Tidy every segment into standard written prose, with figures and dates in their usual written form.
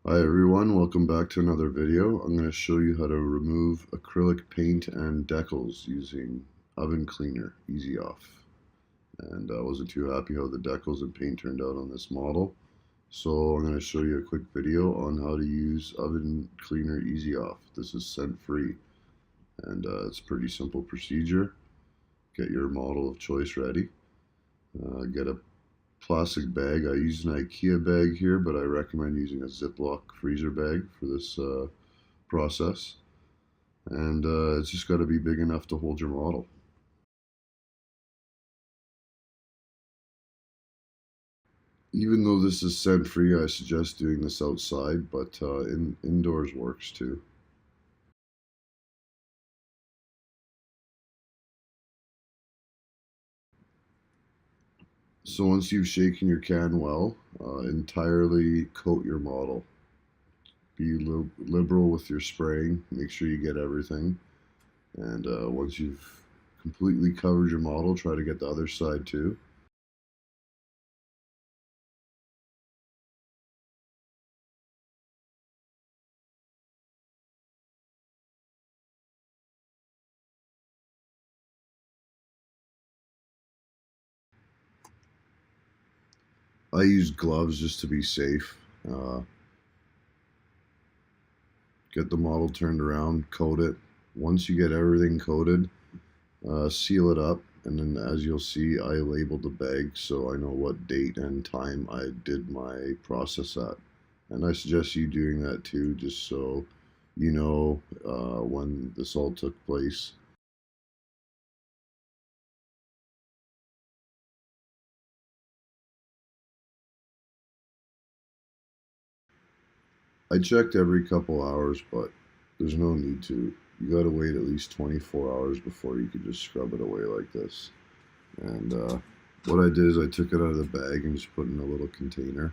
Hi everyone, welcome back to another video. I'm going to show you how to remove acrylic paint and decals using oven cleaner, easy off. And I wasn't too happy how the decals and paint turned out on this model. So I'm going to show you a quick video on how to use oven cleaner easy off. This is scent free and it's a pretty simple procedure. Get your model of choice ready. Get a plastic bag. I use an IKEA bag here, but I recommend using a zip-loc freezer bag for this process. And it's just got to be big enough to hold your model. Even though this is scent free, I suggest doing this outside, but indoors works too. So once you've shaken your can well, entirely coat your model. Be liberal with your spraying. Make sure you get everything. And once you've completely covered your model, try to get the other side too. I use gloves just to be safe. Get the model turned around, coat it. Once you get everything coated, seal it up, and then as you'll see, I labeled the bag so I know what date and time I did my process at. And I suggest you doing that too, just so you know when this all took place. I checked every couple hours, but there's no need to. You gotta wait at least 24 hours before you can just scrub it away like this. And what I did is I took it out of the bag and just put it in a little container.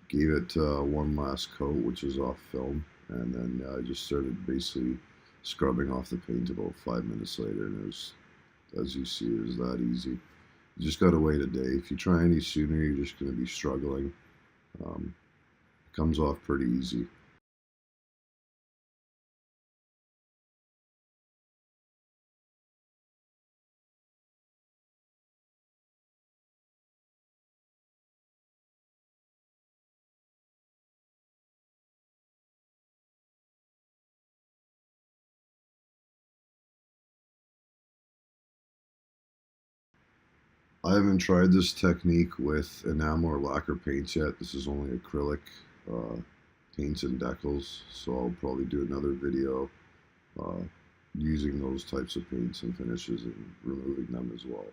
Gave it one last coat, which is off film, and then I just started basically scrubbing off the paint about 5 minutes later, and it was, as you see, it was that easy. You just gotta wait a day. If you try any sooner, you're just gonna be struggling. It comes off pretty easy. I haven't tried this technique with enamel or lacquer paints yet. This is only acrylic uh, paints and decals, so I'll probably do another video uh, using those types of paints and finishes and removing them as well.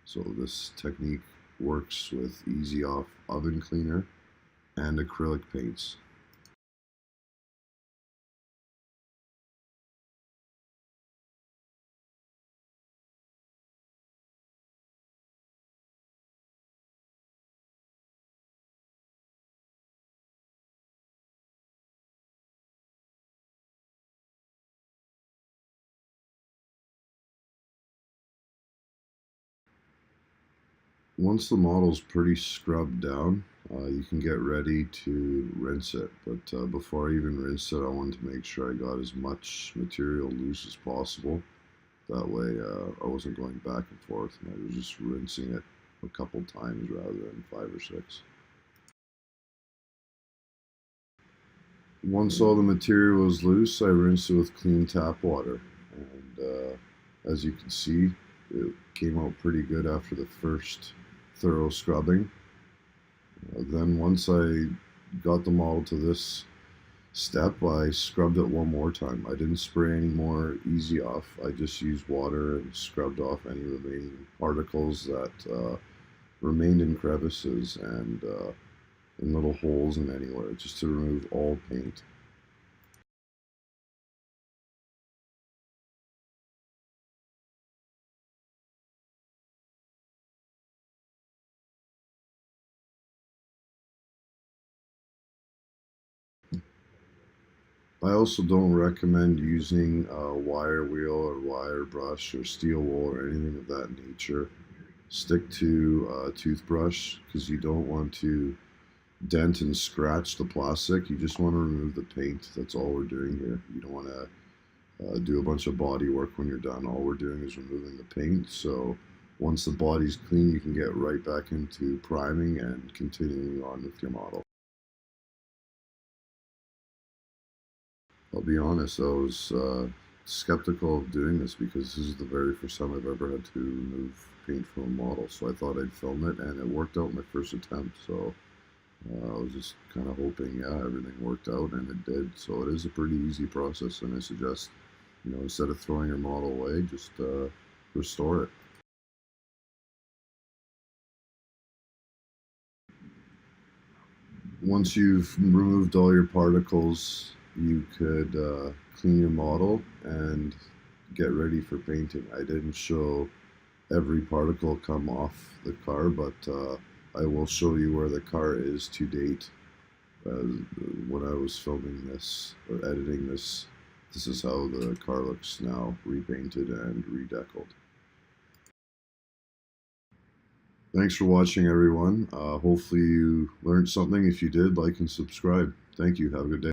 So this technique works with easy off oven cleaner and acrylic paints. Once the model's pretty scrubbed down, you can get ready to rinse it. But before I even rinsed it, I wanted to make sure I got as much material loose as possible. That way I wasn't going back and forth, and I was just rinsing it a couple times rather than 5 or 6. Once all the material was loose, I rinsed it with clean tap water. And as you can see, it came out pretty good after the first thorough scrubbing. Then once I got the model to this step, I scrubbed it one more time. I didn't spray any more easy off. I just used water and scrubbed off any remaining particles that remained in crevices and in little holes and anywhere, just to remove all paint. I also don't recommend using a wire wheel or wire brush or steel wool or anything of that nature. Stick to a toothbrush because you don't want to dent and scratch the plastic. You just want to remove the paint. That's all we're doing here. You don't want to do a bunch of body work when you're done. All we're doing is removing the paint. So once the body's clean, you can get right back into priming and continuing on with your model. I'll be honest, I was skeptical of doing this because this is the very first time I've ever had to remove paint from a model. So I thought I'd film it, and it worked out my first attempt. So I was just kind of hoping, yeah, everything worked out, and it did. So it is a pretty easy process, and I suggest, instead of throwing your model away, just restore it. Once you've removed all your particles, you could clean your model and get ready for painting. I didn't show every particle come off the car, but I will show you where the car is to date. When I was filming this or editing this, this is how the car looks now, repainted and redecaled. Thanks for watching, everyone. Hopefully you learned something. If you did, like and subscribe. Thank you. Have a good day.